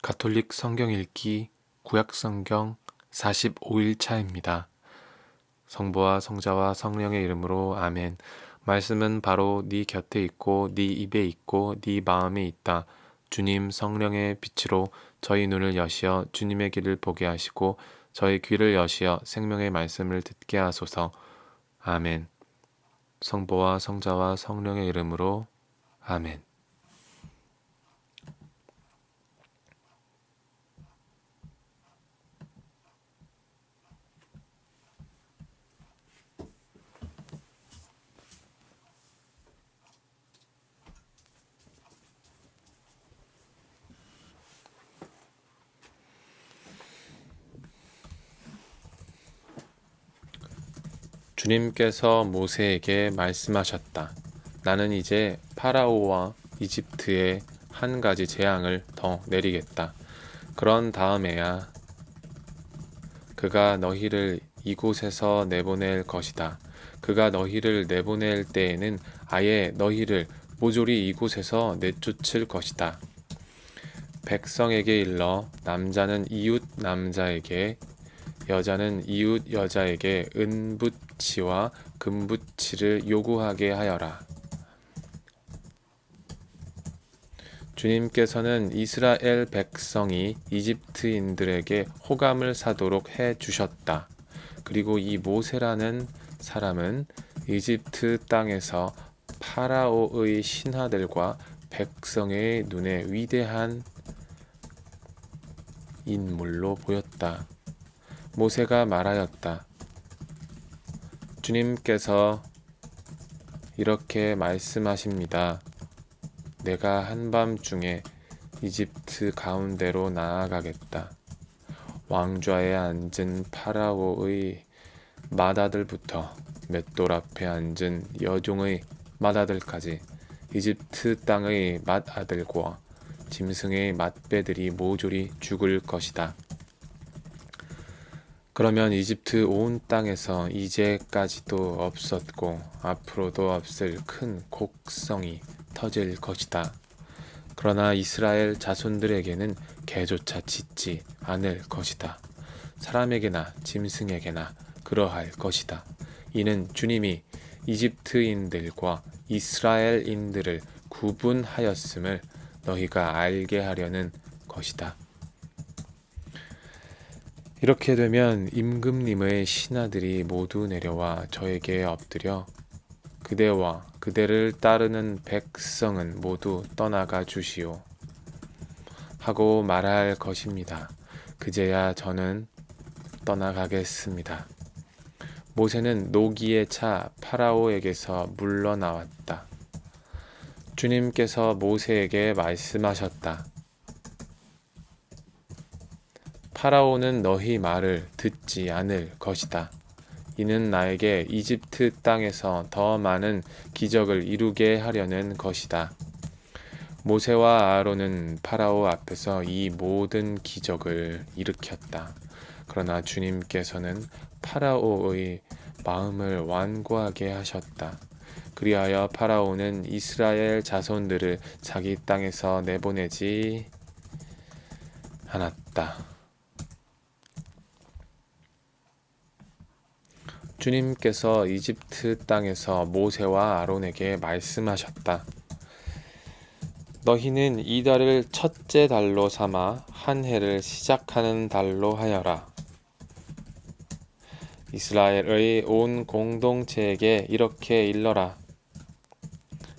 가톨릭 성경 읽기 구약성경 45일 차입니다. 성부와 성자와 성령의 이름으로 아멘. 말씀은 바로 네 곁에 있고 네 입에 있고 네 마음에 있다. 주님 성령의 빛으로 저희 눈을 여시어 주님의 길을 보게 하시고 저희 귀를 여시어 생명의 말씀을 듣게 하소서. 아멘. 성부와 성자와 성령의 이름으로 아멘. 주님께서 모세에게 말씀하셨다. 나는 이제 파라오와 이집트에 한 가지 재앙을 더 내리겠다. 그런 다음에야 그가 너희를 이곳에서 내보낼 것이다. 그가 너희를 내보낼 때에는 아예 너희를 모조리 이곳에서 내쫓을 것이다. 백성에게 일러 남자는 이웃 남자에게 여자는 이웃 여자에게 은부치와 금부치를 요구하게 하여라. 주님께서는 이스라엘 백성이 이집트인들에게 호감을 사도록 해 주셨다. 그리고 이 모세라는 사람은 이집트 땅에서 파라오의 신하들과 백성의 눈에 위대한 인물로 보였다. 모세가 말하였다. 주님께서 이렇게 말씀하십니다. 내가 한밤중에 이집트 가운데로 나아가겠다. 왕좌에 앉은 파라오의 맏아들부터 맷돌 앞에 앉은 여종의 맏아들까지 이집트 땅의 맏아들과 짐승의 맏배들이 모조리 죽을 것이다. 그러면 이집트 온 땅에서 이제까지도 없었고 앞으로도 없을 큰 곡성이 터질 것이다. 그러나 이스라엘 자손들에게는 개조차 짖지 않을 것이다. 사람에게나 짐승에게나 그러할 것이다. 이는 주님이 이집트인들과 이스라엘인들을 구분하였음을 너희가 알게 하려는 것이다. 이렇게 되면 임금님의 신하들이 모두 내려와 저에게 엎드려 그대와 그대를 따르는 백성은 모두 떠나가 주시오 하고 말할 것입니다. 그제야 저는 떠나가겠습니다. 모세는 노기에 차 파라오에게서 물러나왔다. 주님께서 모세에게 말씀하셨다. 파라오는 너희 말을 듣지 않을 것이다. 이는 나에게 이집트 땅에서 더 많은 기적을 이루게 하려는 것이다. 모세와 아론은 파라오 앞에서 이 모든 기적을 일으켰다. 그러나 주님께서는 파라오의 마음을 완고하게 하셨다. 그리하여 파라오는 이스라엘 자손들을 자기 땅에서 내보내지 않았다. 주님께서 이집트 땅에서 모세와 아론에게 말씀하셨다. 너희는 이 달을 첫째 달로 삼아 한 해를 시작하는 달로 하여라. 이스라엘의 온 공동체에게 이렇게 일러라.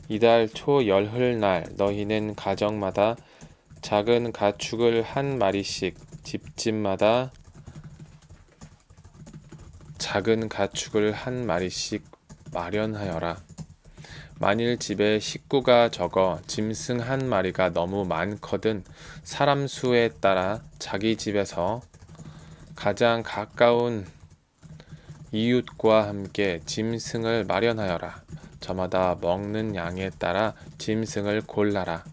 이달 초 열흘날 너희는 가정마다 작은 가축을 한 마리씩 집집마다 작은 가축을 한 마리씩 마련하여라. 만일 집에 식구가 적어 짐승 한 마리가 너무 많거든 사람 수에 따라 자기 집에서 가장 가까운 이웃과 함께 짐승을 마련하여라. 저마다 먹는 양에 따라 짐승을 골라라.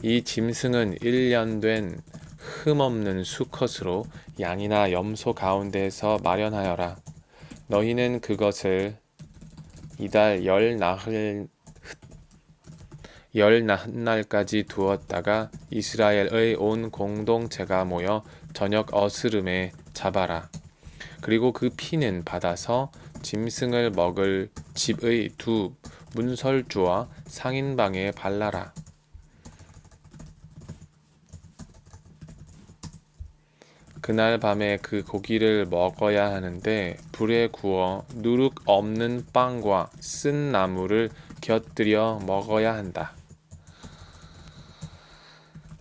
이 짐승은 1년 된 흠없는 수컷으로 양이나 염소 가운데에서 마련하여라. 너희는 그것을 이달 열나흔날까지 두었다가 이스라엘의 온 공동체가 모여 저녁 어스름에 잡아라. 그리고 그 피는 받아서 짐승을 먹을 집의 두 문설주와 상인방에 발라라. 그날 밤에 그 고기를 먹어야 하는데 불에 구워 누룩 없는 빵과 쓴 나물을 곁들여 먹어야 한다.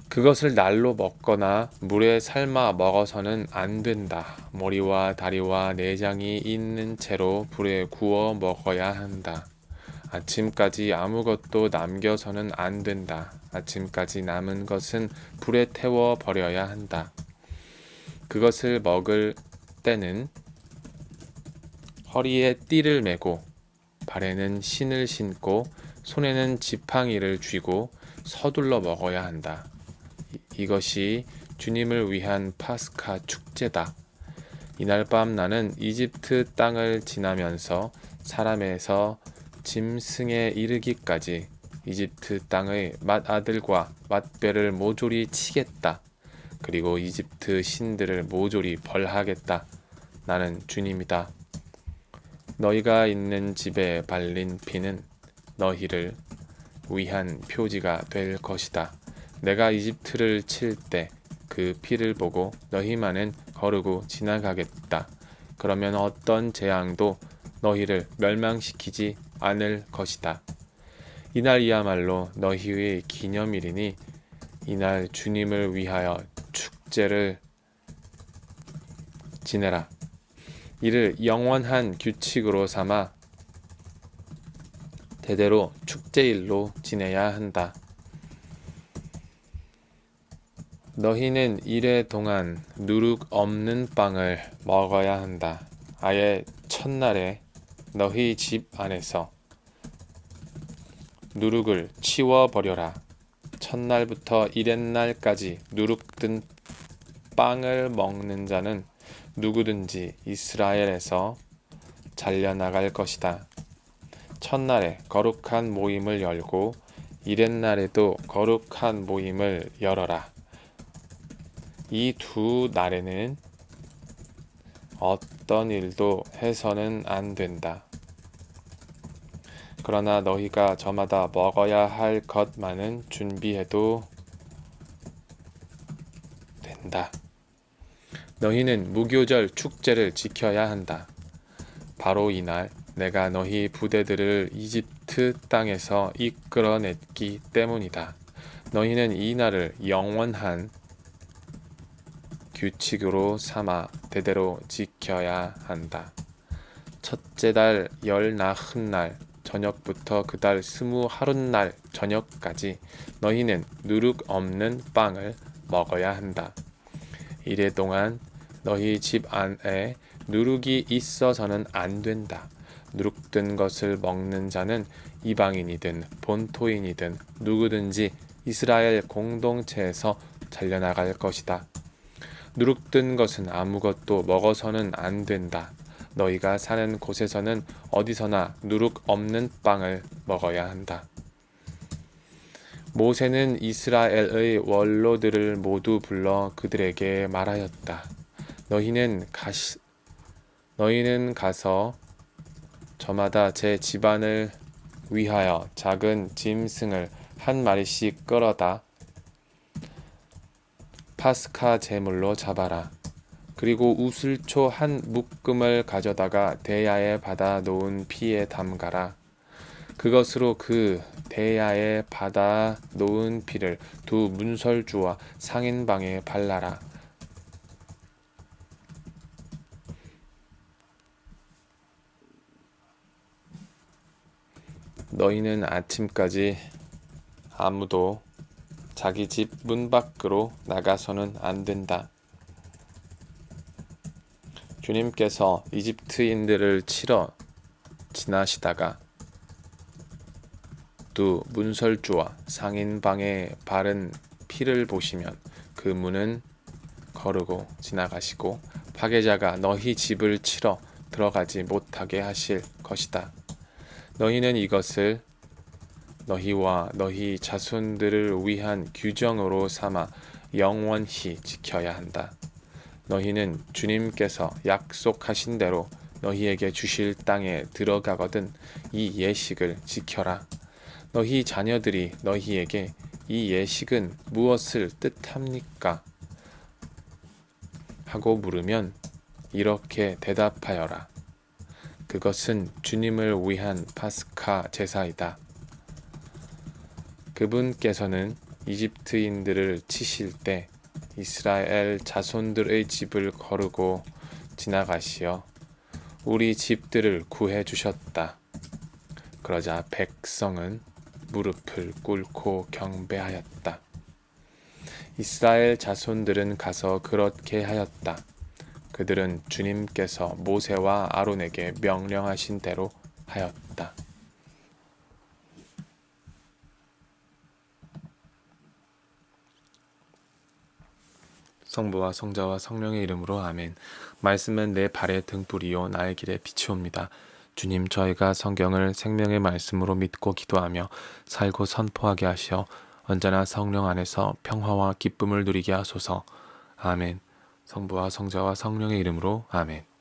그것을 날로 먹거나 물에 삶아 먹어서는 안 된다. 머리와 다리와 내장이 있는 채로 불에 구워 먹어야 한다. 아침까지 아무것도 남겨서는 안 된다. 아침까지 남은 것은 불에 태워 버려야 한다. 그것을 먹을 때는 허리에 띠를 메고 발에는 신을 신고 손에는 지팡이를 쥐고 서둘러 먹어야 한다. 이것이 주님을 위한 파스카 축제다. 이날 밤 나는 이집트 땅을 지나면서 사람에서 짐승에 이르기까지 이집트 땅의 맏아들과 맏배를 모조리 치겠다. 그리고 이집트 신들을 모조리 벌하겠다. 나는 주님이다. 너희가 있는 집에 발린 피는 너희를 위한 표지가 될 것이다. 내가 이집트를 칠 때 그 피를 보고 너희만은 거르고 지나가겠다. 그러면 어떤 재앙도 너희를 멸망시키지 않을 것이다. 이날이야말로 너희의 기념일이니 이날 주님을 위하여 축제를 지내라. 이를 영원한 규칙으로 삼아 대대로 축제일로 지내야 한다. 너희는 이래 동안 누룩 없는 빵을 먹어야 한다. 아예 첫날에 너희 집 안에서 누룩을 치워버려라. 첫날부터 이렛날까지 누룩 든 빵을 먹는 자는 누구든지 이스라엘에서 잘려나갈 것이다. 첫날에 거룩한 모임을 열고 이렛날에도 거룩한 모임을 열어라. 이 두 날에는 어떤 일도 해서는 안 된다. 그러나 너희가 저마다 먹어야 할 것만은 준비해도 된다. 너희는 무교절 축제를 지켜야 한다. 바로 이날 내가 너희 부대들을 이집트 땅에서 이끌어냈기 때문이다. 너희는 이 날을 영원한 규칙으로 삼아 대대로 지켜야 한다. 첫째 달 열나흔날 저녁부터 그 달 21날 저녁까지 너희는 누룩 없는 빵을 먹어야 한다. 이래 동안 너희 집 안에 누룩이 있어서는 안 된다. 누룩 든 것을 먹는 자는 이방인이든 본토인이든 누구든지 이스라엘 공동체에서 잘려나갈 것이다. 누룩 든 것은 아무것도 먹어서는 안 된다. 너희가 사는 곳에서는 어디서나 누룩 없는 빵을 먹어야 한다. 모세는 이스라엘의 원로들을 모두 불러 그들에게 말하였다. 너희는 가서 저마다 제 집안을 위하여 작은 짐승을 한 마리씩 끌어다 파스카 제물로 잡아라. 그리고 우슬초 한 묶음을 가져다가 대야에 받아 놓은 피에 담가라. 그것으로 그 대야에 받아 놓은 피를 두 문설주와 상인방에 발라라. 너희는 아침까지 아무도 자기 집 문 밖으로 나가서는 안 된다. 주님께서 이집트인들을 치러 지나시다가 두 문설주와 상인방에 바른 피를 보시면 그 문은 거르고 지나가시고 파괴자가 너희 집을 치러 들어가지 못하게 하실 것이다. 너희는 이것을 너희와 너희 자손들을 위한 규정으로 삼아 영원히 지켜야 한다. 너희는 주님께서 약속하신 대로 너희에게 주실 땅에 들어가거든 이 예식을 지켜라. 너희 자녀들이 너희에게 이 예식은 무엇을 뜻합니까? 하고 물으면 이렇게 대답하여라. 그것은 주님을 위한 파스카 제사이다. 그분께서는 이집트인들을 치실 때 이스라엘 자손들의 집을 거르고 지나가시어 우리 집들을 구해 주셨다. 그러자 백성은 무릎을 꿇고 경배하였다. 이스라엘 자손들은 가서 그렇게 하였다. 그들은 주님께서 모세와 아론에게 명령하신 대로 하였다. 성부와 성자와 성령의 이름으로 아멘. 말씀은 내 발의 등불이요 나의 길에 비추옵니다. 주님, 저희가 성경을 생명의 말씀으로 믿고 기도하며 살고 선포하게 하시어 언제나 성령 안에서 평화와 기쁨을 누리게 하소서. 아멘. 성부와 성자와 성령의 이름으로 아멘.